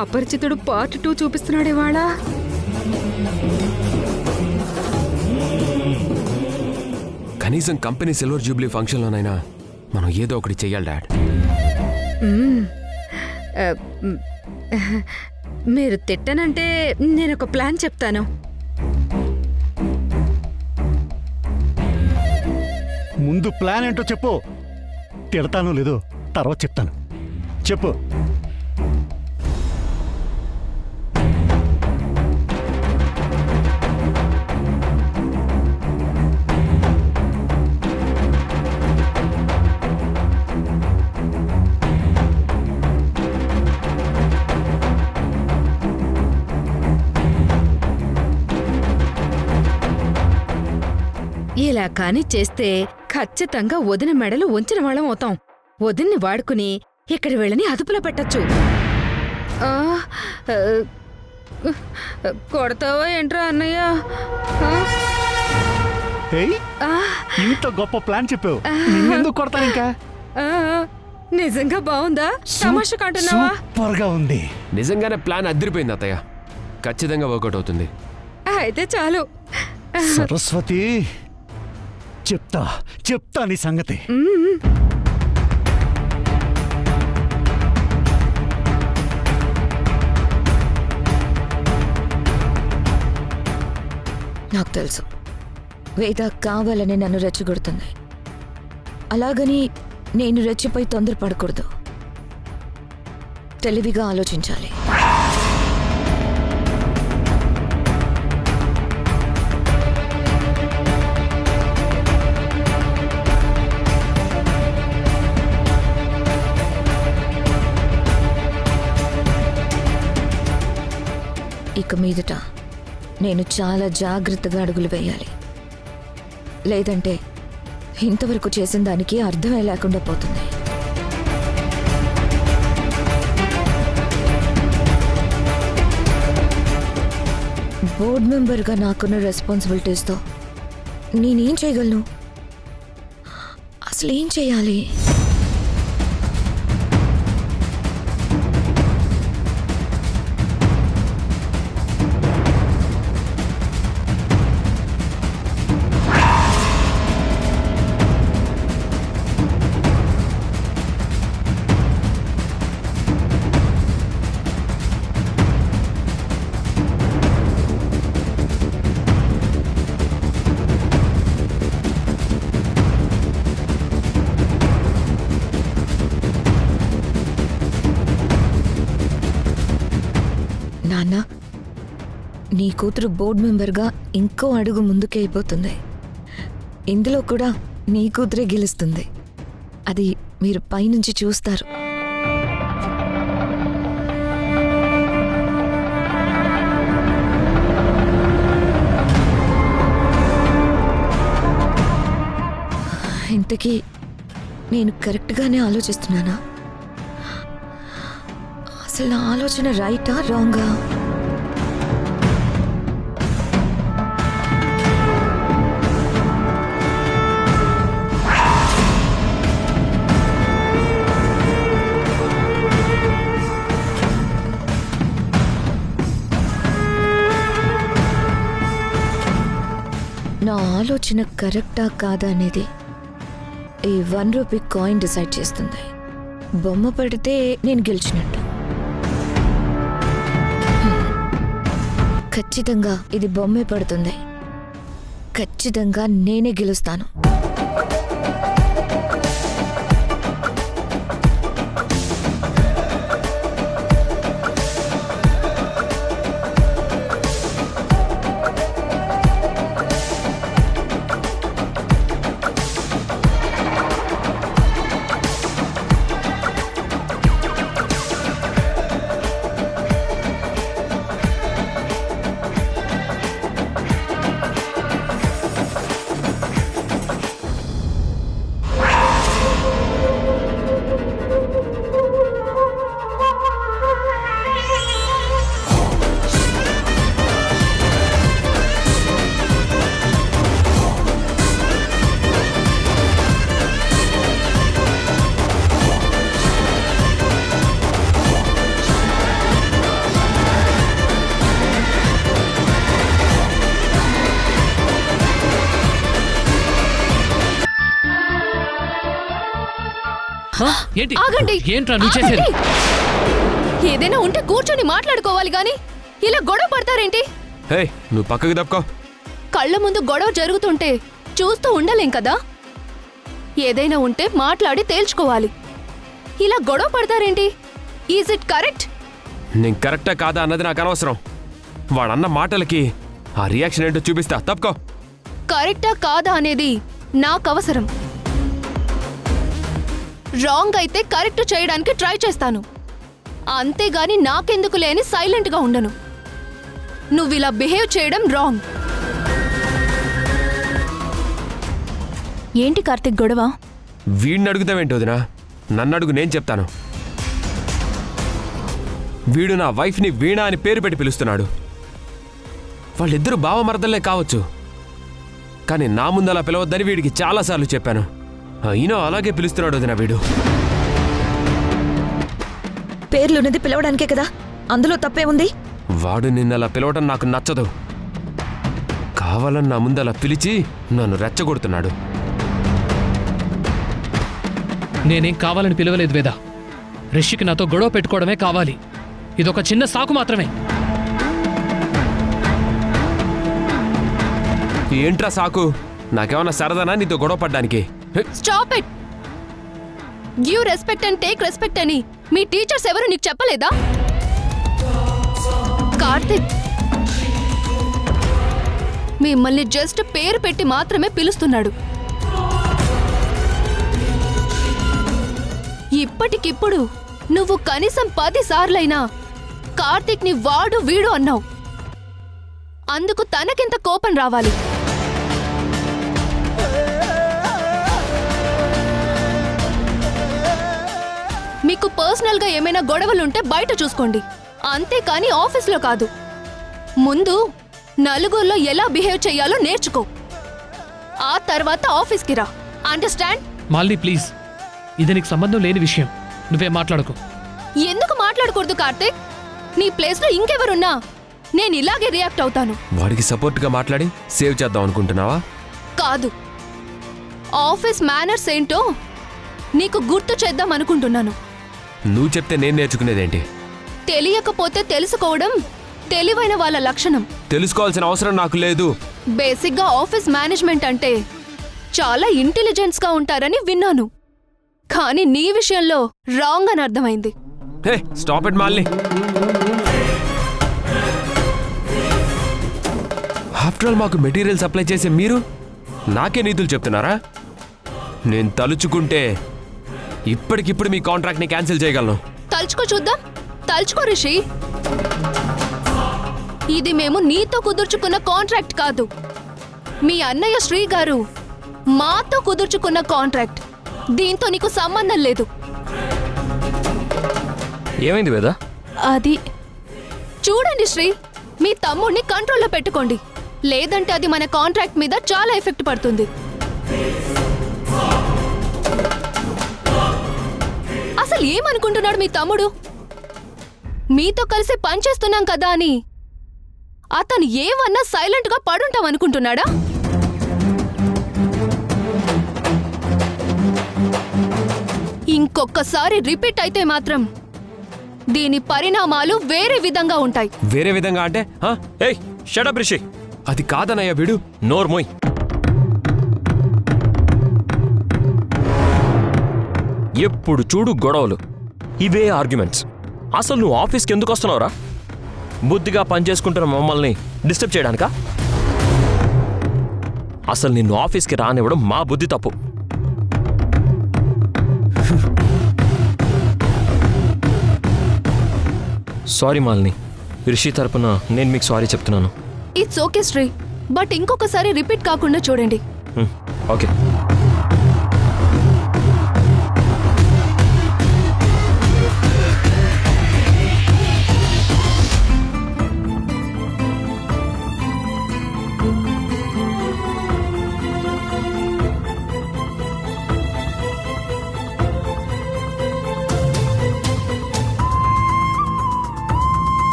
అపరిచితుడు పార్ట్ 2 చూపిస్తున్నాడే వాళ్ళ. కనీసం కంపెనీ సిల్వర్ జూబ్లీ ఫంక్షన్లోనైనా మనం ఏదో ఒకటి చెయ్యాలి డాడ్. మీరు తిట్టనంటే నేను ఒక ప్లాన్ చెప్తాను. ముందు ప్లాన్ ఏంటో చెప్పు. తిడతానో లేదో తర్వాత చెప్తాను. చెప్పు. ఇలా కాని చేస్తే ఖచ్చితంగా వదిన మెడలు వంచిన వాళ్ళం అవుతాం. వదిన్ని వాడుకుని ఇక్కడ వీళ్ళని అదుపులో పెట్టచ్చు. కొడతావా ఏంట్రా అన్నయ్య? ఏయ్, ఇంత గొప్ప ప్లాన్ చెప్పావు, ఎందుకు కొడతాను ఇంకా? నిజంగా బాగుందా? తమాషా కంటున్నావా? సూపర్గా ఉంది. నిజంగానే ప్లాన్ అదిరిపోయింది అత్తయ్య. ఖచ్చితంగా వర్కౌట్ అవుతుంది. అయితే చాలు. సరస్వతి, చెప్తా నీ సంగతి. నాకు తెలుసు వేద కావాలని నన్ను రెచ్చగొడుతుంది. అలాగని నేను రెచ్చిపోయి తొందరపడకూడదు. తెలివిగా ఆలోచించాలి. ఇక మీదట నేను చాలా జాగ్రత్తగా అడుగులు వేయాలి. లేదంటే ఇంతవరకు చేసిన దానికి అర్థమే లేకుండా పోతుంది. బోర్డ్ మెంబర్గా నాకున్న రెస్పాన్సిబిలిటీస్తో నేనేం చేయగలను? అసలు ఏం చేయాలి? నాన్న, నీ కూతురు బోర్డ్ మెంబర్గా ఇంకో అడుగు ముందుకే అయిపోతుంది. ఇందులో కూడా నీ కూతురే గెలుస్తుంది. అది మీరు పైనుంచి చూస్తారు. ఇంతకీ నేను కరెక్ట్గానే ఆలోచిస్తున్నానా? అసలు నా ఆలోచన రైటా రాంగా? నా ఆలోచన కరెక్టా కాదా అనేది ఈ 1 రూపీ కాయిన్ డిసైడ్ చేస్తుంది. బొమ్మ పడితే నేను గెలిచినట్టు. ఖచ్చితంగా ఇది బొమ్మే పడుతుంది. ఖచ్చితంగా నేనే గెలుస్తాను. ఏంటి ఆగండి. ఏంట్రా నువ్వు చేసేది? ఆగండి. ఏదైనా ఉంటే కూర్చొని మాట్లాడుకోవాలి గాని ఇలా గొడవ పడతారేంటి? హే నువ్వు పక్కకి తప్పుకో. కళ్ళ ముందు గొడవ జరుగుతుంటే చూస్తూ ఉండలేం కదా. ఏదైనా ఉంటే మాట్లాడి తేల్చుకోవాలి. ఇలా గొడవ పడతారేంటి? Is it correct? నేను కరెక్టా కాదా అన్నది నాకు అనవసరం. వాడన్న మాటలకి ఆ రియాక్షన్ ఏంటో చూపిస్తా. తప్పుకో. కరెక్టా కాదా అనేది నాకు అవసరం. రాంగ్ అయితే కరెక్ట్ చేయడానికి ట్రై చేస్తాను, అంతేగాని నాకెందుకు లేని సైలెంట్గా ఉండను. నువ్వు ఇలా బిహేవ్ చేయడం రాంగ్. ఏంటి కార్తిక్ గొడవ? వీడిని అడుగుతావేంటి వదినా? నన్ను అడుగు, నేను చెప్తాను. వీడు నా వైఫ్ని వీణ అని పేరు పెట్టి పిలుస్తున్నాడు. వాళ్ళిద్దరూ బావమరదల్లే కావచ్చు, కానీ నా ముందు అలా పిలవద్దని వీడికి చాలాసార్లు చెప్పాను. అయినా అలాగే పిలుస్తున్నాడు వదినా వీడు. పేర్లున్నది పిలవడానికే కదా, అందులో తప్పే ఉంది. వాడు నిన్నలా పిలవటం నాకు నచ్చదు. కావాలని నా ముందు అలా పిలిచి నన్ను రెచ్చగొడుతున్నాడు. నేనేం కావాలని పిలవలేదు వేద. రిషికి నాతో గొడవ పెట్టుకోవడమే కావాలి. ఇదొక చిన్న సాకు మాత్రమే. ఏంట్రా సాకు? నాకేమన్నా సరదానా నీతో గొడవ పడ్డానికి? Stop it. Give respect and take respect అని మీ టీచర్స్ ఎవరు నీకు చెప్పలేదా? కార్తిక్, మిమ్మల్ని జస్ట్ పేరు పెట్టి మాత్రమే పిలుస్తున్నాడు. ఇప్పటికిప్పుడు నువ్వు కనీసం 10 సార్లైనా కార్తిక్ ని వాడు వీడు అన్నావు. అందుకు తనకింత కోపం రావాలి. మీకు పర్సనల్ గా ఏమైనా గొడవలుంటే బయట చూసుకోండి, అంతేకాని ఆఫీస్లో కాదు. ముందు నలుగురిలో ఎలా బిహేవ్ చేయాలో నేర్చుకో, ఆ తర్వాత ఆఫీస్కి రా. అండర్స్టాండ్? మాలిని ప్లీజ్, ఇది నీకు సంబంధం లేని విషయం. నువ్వే మాట్లాడుకో. ఎందుకు మాట్లాడకూడదు కార్తిక్? నీ ప్లేస్లో ఇంకెవరున్నా నేను ఇలాగే రియాక్ట్ అవుతాను. వాడికి సపోర్ట్గా మాట్లాడి సేవ్ చేద్దాం అనుకుంటున్నావా? కాదు, ఆఫీస్ మేనర్స్ ఏంటో నీకు గుర్తు చేద్దాం అనుకుంటున్నాను. నువ్వు చెప్తే నేను నేర్చుకునేదేంటి? తెలియకపోతే తెలుసుకోవడం తెలివైన వాళ్ళ లక్షణం. తెలుసుకోవాల్సిన అవసరం నాకు లేదు. బేసిక్గా ఆఫీస్ మేనేజ్మెంట్ అంటే చాలా ఇంటెలిజెన్స్ గా ఉంటారని విన్నాను, కానీ నీ విషయంలో రాంగ్ అని అర్థమైంది. Hey stop it Malini. After all మాకు మెటీరియల్ సప్లై చేసే మీరు నాకే నీతులు చెప్తున్నారా? నేను తలుచుకుంటే ఇప్పటికిప్పుడు మీ కాంట్రాక్ట్ని క్యాన్సిల్ చేయగలను. తలుచుకో చూద్దాం. తలుచుకో రిషి. ఇది మేము నీతో కుదుర్చుకున్న కాంట్రాక్ట్ కాదు, మీ అన్నయ్య శ్రీ గారు మాతో కుదుర్చుకున్న కాంట్రాక్ట్. దీంతో నీకు సంబంధం లేదు. ఏమైంది వేద? అది చూడండి శ్రీ, మీ తమ్ముడిని కంట్రోల్లో పెట్టుకోండి, లేదంటే అది మన కాంట్రాక్ట్ మీద చాలా ఎఫెక్ట్ పడుతుంది. అసలు ఏమనుకుంటున్నాడు మీ తమ్ముడు? మీతో కలిసి పనిచేస్తున్నాం కదా అని అతను ఏమన్నా సైలెంట్ గా పడుంటాం అనుకుంటున్నాడా? ఇంకొకసారి రిపీట్ అయితే మాత్రం దీని పరిణామాలు వేరే విధంగా ఉంటాయి. వేరే విధంగా అంటే? ఏయ్ షట్ అప్ రిషి. అది కాదనయ్యా వీడు. నోర్మోయ్. ఎప్పుడు చూడు గొడవలు, ఇవే ఆర్గ్యుమెంట్స్. అసలు నువ్వు ఆఫీస్కి ఎందుకు వస్తున్నావురా? బుద్ధిగా పనిచేసుకుంటున్న మమ్మల్ని డిస్టర్బ్ చేయడానికా? అసలు నిన్ను ఆఫీస్కి రానివ్వడం మా బుద్ధి తప్పు. సారీ మాలిని, రిషి తరపున నేను మీకు సారీ చెప్తున్నాను. ఇట్స్ ఓకే శ్రీ, బట్ ఇంకొకసారి రిపీట్ కాకుండా చూడండి. ఓకే.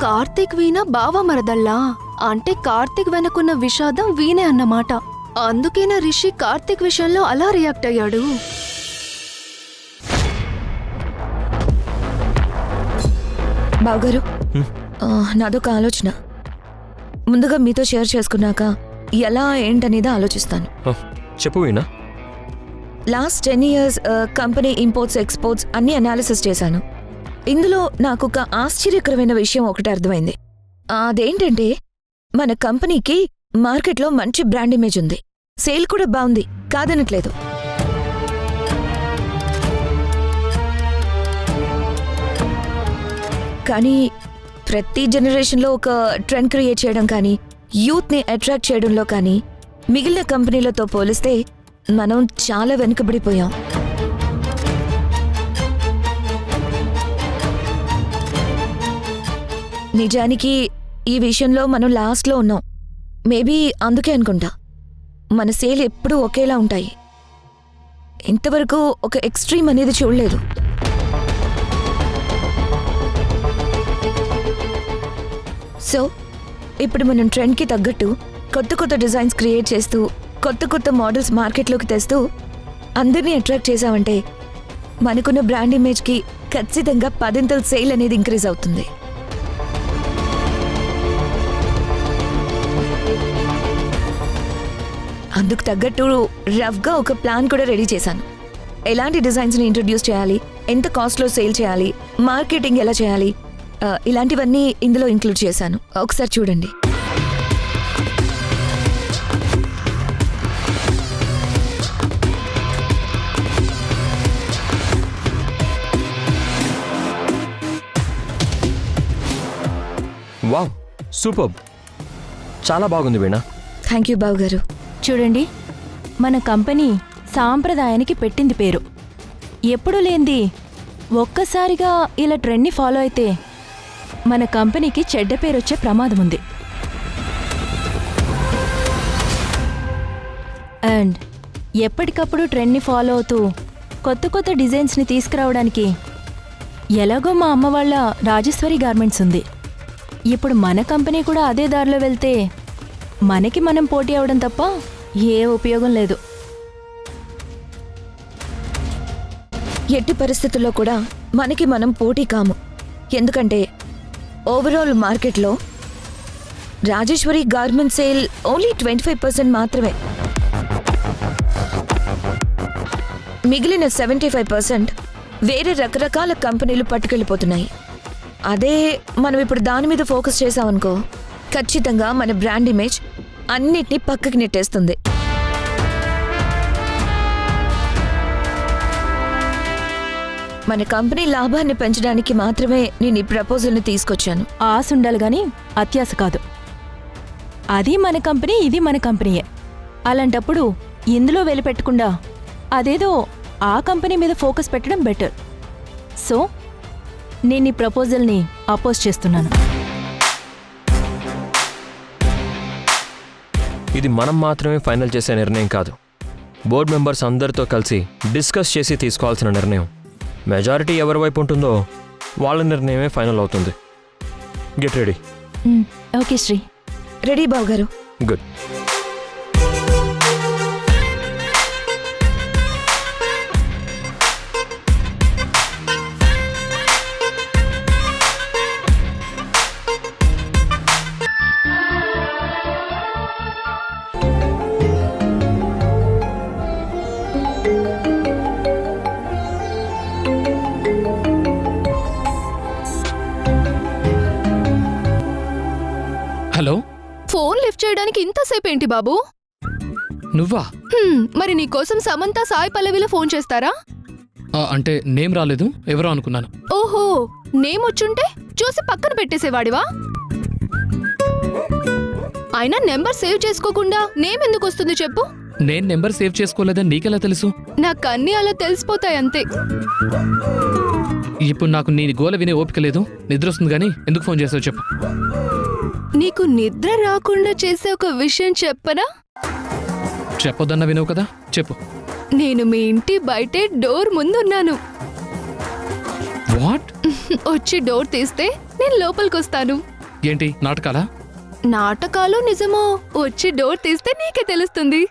కార్తిక్ వీణ బావ మరదల్లా అంటే కార్తిక్ వెనకున్న విషాదం వీణే అన్నమాట. అందుకేనా రిషి కార్తిక్ విషయంలో అలా రియాక్ట్ అయ్యాడు. బావగారు, నాదొక ఆలోచన. ముందుగా మీతో షేర్ చేసుకున్నాక ఎలా ఏంటనేది ఆలోచిస్తాను. చెప్పు Veena. Last 10 years company imports exports అన్ని అనాలిసిస్ చేశాను. ఇందులో నాకు ఒక ఆశ్చర్యకరమైన విషయం ఒకటి అర్థమైంది. అదేంటంటే మన కంపెనీకి మార్కెట్లో మంచి బ్రాండ్ ఇమేజ్ ఉంది, సేల్ కూడా బాగుంది, కాదనట్లేదు. కానీ ప్రతి జనరేషన్లో ఒక ట్రెండ్ క్రియేట్ చేయడం కానీ, యూత్ని అట్రాక్ట్ చేయడంలో కానీ మిగిలిన కంపెనీలతో పోలిస్తే మనం చాలా వెనుకబడిపోయాం. నిజానికి ఈ విషయంలో మనం లాస్ట్లో ఉన్నాం. మేబీ అందుకే అనుకుంటా మన సేల్ ఎప్పుడూ ఒకేలా ఉంటాయి. ఇంతవరకు ఒక ఎక్స్ట్రీమ్ అనేది చూడలేదు. సో ఇప్పుడు మనం ట్రెండ్కి తగ్గట్టు కొత్త కొత్త డిజైన్స్ క్రియేట్ చేస్తూ కొత్త కొత్త మోడల్స్ మార్కెట్లోకి తెస్తూ అందరినీ అట్రాక్ట్ చేసామంటే మనకున్న బ్రాండ్ ఇమేజ్కి ఖచ్చితంగా 10 సేల్ అనేది ఇంక్రీజ్ అవుతుంది. అందుకు తగ్గట్టు రఫ్గా ఒక ప్లాన్ కూడా రెడీ చేశాను. ఎలాంటి డిజైన్స్ని ఇంట్రడ్యూస్ చేయాలి, ఎంత కాస్ట్లో సేల్ చేయాలి, మార్కెటింగ్ ఎలా చేయాలి, ఇలాంటివన్నీ ఇందులో ఇంక్లూడ్ చేశాను. ఒకసారి చూడండి. వావ్, సూపర్, చాలా బాగుంది వీణా. థ్యాంక్ యూ బాబు గారు. చూడండి, మన కంపెనీ సాంప్రదాయానికి పెట్టింది పేరు. ఎప్పుడు లేంది ఒక్కసారిగా ఇలా ట్రెండ్ని ఫాలో అయితే మన కంపెనీకి చెడ్డ పేరు వచ్చే ప్రమాదం ఉంది. అండ్ ఎప్పటికప్పుడు ట్రెండ్ని ఫాలో అవుతూ కొత్త కొత్త డిజైన్స్ని తీసుకురావడానికి ఎలాగో మా అమ్మ వాళ్ళ రాజేశ్వరి గార్మెంట్స్ ఉంది. ఇప్పుడు మన కంపెనీ కూడా అదే దారిలో వెళ్తే మనకి మనం పోటీ అవడం తప్ప ఏ ఉపయోగం లేదు. ఎట్టి పరిస్థితుల్లో కూడా మనకి మనం పోటీ కాము. ఎందుకంటే ఓవరాల్ మార్కెట్లో రాజేశ్వరి గార్మెంట్ సేల్ ఓన్లీ 25% మాత్రమే. మిగిలిన 75% వేరే రకరకాల కంపెనీలు పట్టుకెళ్ళిపోతున్నాయి. అదే మనం ఇప్పుడు దాని మీద ఫోకస్ చేసామనుకో, ఖచ్చితంగా మన బ్రాండ్ ఇమేజ్ అన్నిటినీ పక్కకి నెట్టేస్తుంది. మన కంపెనీ లాభాన్ని పెంచడానికి మాత్రమే నేను ఈ ప్రపోజల్ని తీసుకొచ్చాను. ఆశ ఉండాలి గాని అత్యాశ కాదు. అది మన కంపెనీ, ఇది మన కంపెనీయే. అలాంటప్పుడు ఇందులో వెలిపెట్టకుండా అదేదో ఆ కంపెనీ మీద ఫోకస్ పెట్టడం బెటర్. సో నేను ఈ ప్రపోజల్ని అపోజ్ చేస్తున్నాను. ఇది మనం మాత్రమే ఫైనల్ చేసే నిర్ణయం కాదు. బోర్డు మెంబర్స్ అందరితో కలిసి డిస్కస్ చేసి తీసుకోవాల్సిన నిర్ణయం. మెజారిటీ ఎవరి వైపు ఉంటుందో వాళ్ళ నిర్ణయమే ఫైనల్ అవుతుంది. Get ready. Okay Sri. Ready Babu garu. Good. Hello. Phone lift చేయడానికి ఇంతసేపు ఏంటి బాబు? నువ్వా? మరి నీకోసం సమంత సాయి పల్లవిలో ఫోన్ చేస్తారా? అంటే నేమ్ రాలేదు, ఎవరో అనుకున్నాను. ఓహో, నేమ్ వచ్చుంటే చూసి పక్కన పెట్టేసేవాడివా? అయినా నెంబర్ సేవ్ చేసుకోకుండా నేమ్ ఎందుకు వస్తుంది చెప్పు? నేను నెంబర్ సేవ్ చేసుకోలేదని నీకెలా తెలుసు? నాకు అన్నీ అలా తెలిసిపోతాయి అంతే. ఇప్పుడు నాకు నీ గోల వినే ఓపిక లేదు, నిద్ర వస్తుంది. కానీ ఎందుకు ఫోన్ చేసావు చెప్పు. నీకు నిద్ర రాకుండా చేసే ఒక విషయం చెప్పనా? చెప్పొద్దన్నా వినవు కదా, చెప్పు. నేను మీ ఇంటి బయటే డోర్ ముందున్నాను. వాట్? వచ్చి డోర్ తీస్తే నేను లోపలికొస్తాను. ఏంటి నాటకాలా? నాటకాలు నిజమో వచ్చి డోర్ తీస్తే నీకే తెలుస్తుంది.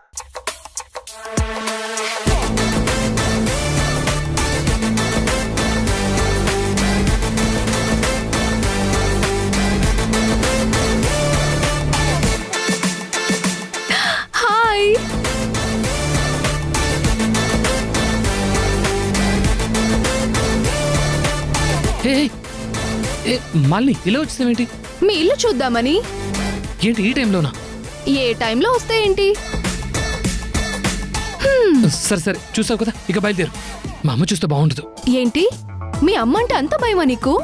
ఏ మాలిని ఇలా వచ్చేసావేంటి? మీ ఇల్లు చూద్దామని. ఏంటి ఈ టైంలోనా? ఏ టైంలో వస్తే ఏంటి? సరే సరే చూసావు కదా, ఇక బయలుదేరు. మా అమ్మ చూస్తే బాగుండదు. ఏంటి మీ అమ్మ అంటే అంత భయమా నీకు?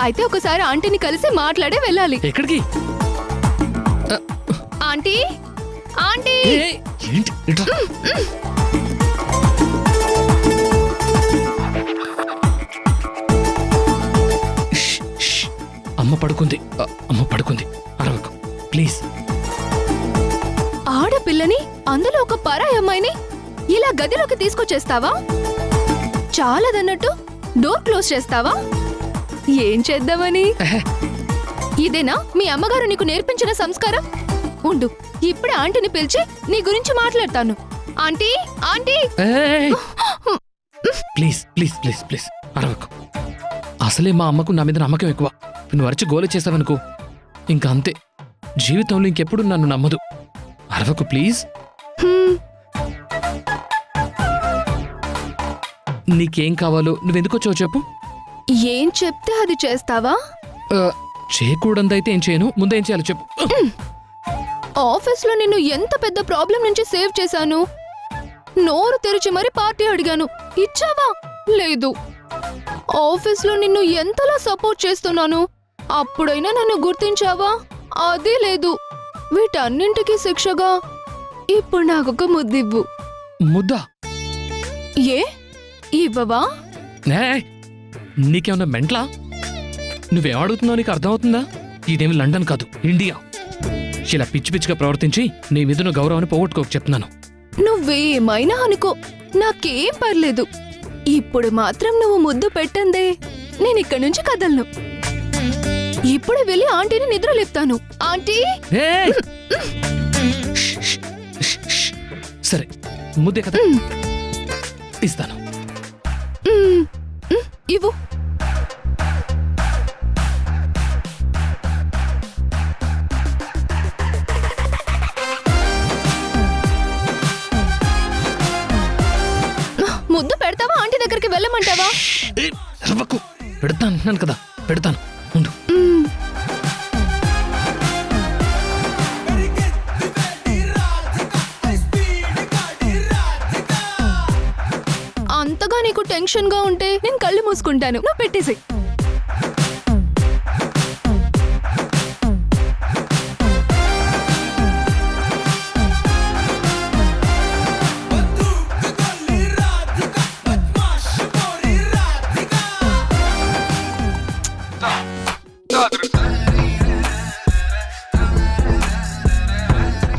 అయితే ఒకసారి ఆంటీని కలిసి మాట్లాడే వెళ్ళాలి. ఎక్కడికి? ఆంటీ ఆంటీ ఏ, ఏంటి ఇట్రా. ష్, ష్. అమ్మ పడుకుంది. అమ్మ పడుకుంది, అరవకు ప్లీజ్. ఆడపిల్లని, అందులో ఒక పరాయి అమ్మాయిని ఇలా గదిలోకి తీసుకొచ్చేస్తావా? చాలదన్నట్టు డోర్ క్లోజ్ చేస్తావా? ఏం చేద్దామని? ఇదేనా మీ అమ్మగారు నీకు నేర్పించిన సంస్కారం? ఉండు, ఇప్పుడే ఆంటీని పిలిచి నీ గురించి మాట్లాడతాను. Aunty aunty please please please please అరవకు. అసలే మా అమ్మకు నా మీద నమ్మకం ఎక్కువ. నువ్వు అరిచి గోల చేసావనుకో, ఇంకా అంతే. జీవితంలో ఇంకెప్పుడు నన్ను నమ్మదు. అరవకు ప్లీజ్. నీకేం కావాలో నువ్వెందుకొచ్చావు చెప్పు. ఏం చెప్తే అది చేస్తావా? చేయకూడదైతే ఏం చేయను, ముందేం చేయాలో చెప్పు. ఆఫీస్లో నిన్ను ఎంత పెద్ద ప్రాబ్లం నుంచి సేవ్ చేశాను. నోరు తెరిచి మరి పార్టీ అడిగాను, ఇచ్చావా? లేదు. ఆఫీస్లో నిన్ను ఎంతలా సపోర్ట్ చేస్తున్నాను, అప్పుడైనా నన్ను గుర్తించావా? అది లేదు. వీటన్నింటికీ శిక్షగా ఇప్పుడు నాకొక ముద్దివ్వు. ముద్దా? ఏ ఇవ్వవా? నీకేమన్నా మెంట్లా? నువ్వేం అడుగుతున్నావు నీకు అర్థమవుతుందా? ఇదేమి లండన్ కాదు, ఇండియా. ఇలా పిచ్చి పిచ్చిగా ప్రవర్తించి నీ మీద నువ్వు గౌరవాన్ని పోగొట్టుకోక చెప్తున్నాను. నువ్వేమైనా అనుకో, నాకేం పర్లేదు. ఇప్పుడు మాత్రం నువ్వు ముద్దు పెట్టందే నేను ఇక్కడి నుంచి కదలను. ఇప్పుడు వెళ్ళి ఆంటీని నిద్ర లేపుతాను. ఆంటీ సరే, ముద్దే కదా, ఇస్తాను. ఇవ్వు. ముద్దు పెడతావా? ఆంటీ దగ్గరికి వెళ్ళమంటావా? పెడతాను అంటున్నాను కదా, పెడతాను, ఉండు. అంతగా నీకు టెన్షన్ గా ఉంటే నేను కళ్ళు మూసుకుంటాను, నువ్వు పెట్టేసి.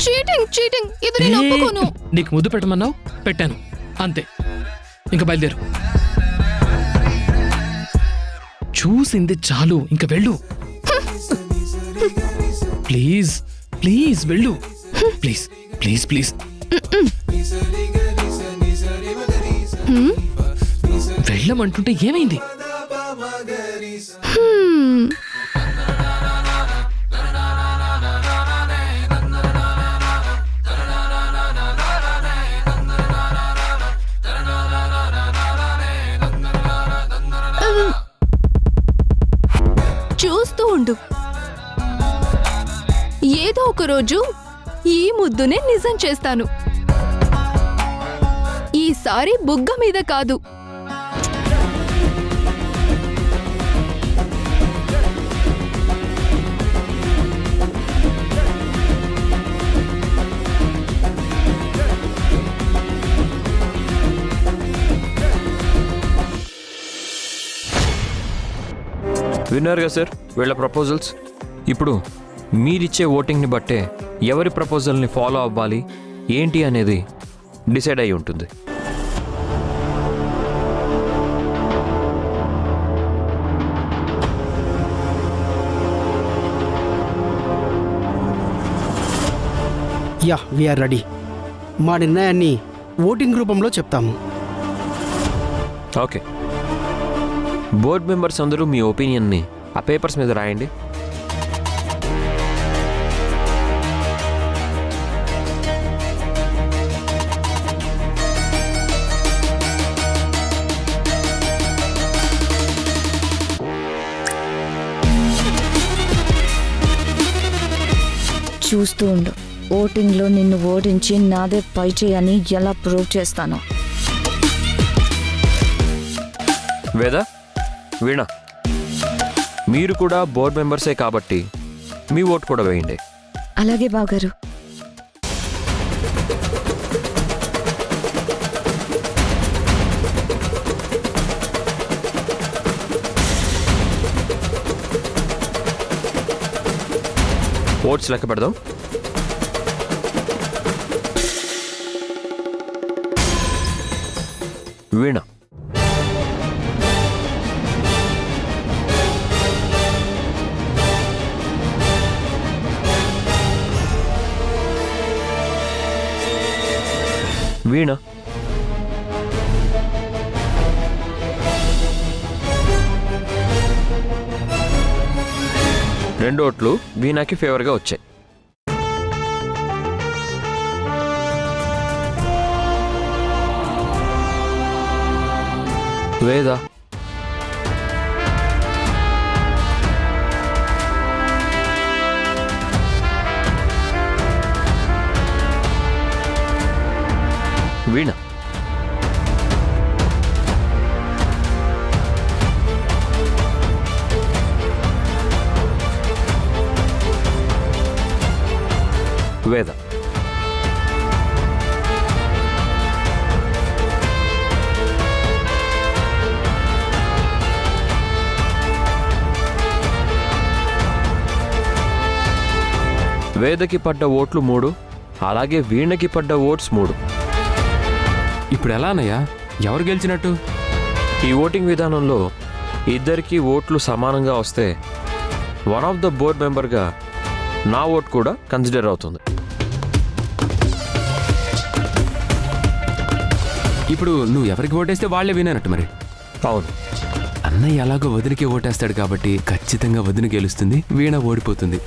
చీటింగ్ చీటింగ్, ఇది నేను ఒప్పుకోను. నీకు ముద్దు పెట్టమన్నావు, పెట్టాను, అంతే. ఇంకా బయలుదేరు. చూసింది చాలు, ఇంకా వెళ్ళు. ప్లీజ్ ప్లీజ్ వెళ్ళు, ప్లీజ్ ప్లీజ్ ప్లీజ్. వెళ్ళమంటుంటే ఏమైంది? చూస్తూ ఉండు, ఏదో ఒక రోజు ఈ ముద్దునే నిజం చేస్తాను. ఈసారి బుగ్గ మీద కాదు. విన్నారుగా సార్ వీళ్ళ ప్రపోజల్స్. ఇప్పుడు మీరిచ్చే ఓటింగ్ని బట్టే ఎవరి ప్రపోజల్ని ఫాలో అవ్వాలి ఏంటి అనేది డిసైడ్ అయి ఉంటుంది. Yeah we're ready. మా నిర్ణయాన్ని ఓటింగ్ రూపంలో చెప్తాము. ఓకే, బోర్డ్ మెంబర్స్ అందరూ మీ ఒపీనియన్ని ఆ పేపర్స్ మీద రాయండి. చూస్తూ ఉండు. ఓటింగ్లో నిన్ను ఓడించి నాదే పై చేయని ఎలా ప్రూవ్ చేస్తానో. వేద, వీణ, మీరు కూడా బోర్డు మెంబర్సే కాబట్టి మీ ఓటు కూడా వేయండి. అలాగే బావగారు. ఓట్స్ లెక్క పెడదాం. వీణ, వీణ, రెండు ఓట్లు వీణాకి ఫేవర్గా వచ్చాయి. వేద, వీణ, వేద, వేదకి పడ్డ ఓట్లు 3, అలాగే వీణకి పడ్డ ఓట్స్ 3. ఇప్పుడు ఎలా అన్నయ్యా? ఎవరు గెలిచినట్టు? ఈ ఓటింగ్ విధానంలో ఇద్దరికి ఓట్లు సమానంగా వస్తే వన్ ఆఫ్ ద బోర్డ్ మెంబర్గా నా ఓట్ కూడా కన్సిడర్ అవుతుంది. ఇప్పుడు నువ్వు ఎవరికి ఓటేస్తే వాళ్లే వినట్టు మరి. అవును. అన్నయ్య ఎలాగో వదినకే ఓటేస్తాడు కాబట్టి ఖచ్చితంగా వదిన గెలుస్తుంది, వీణ ఓడిపోతుంది.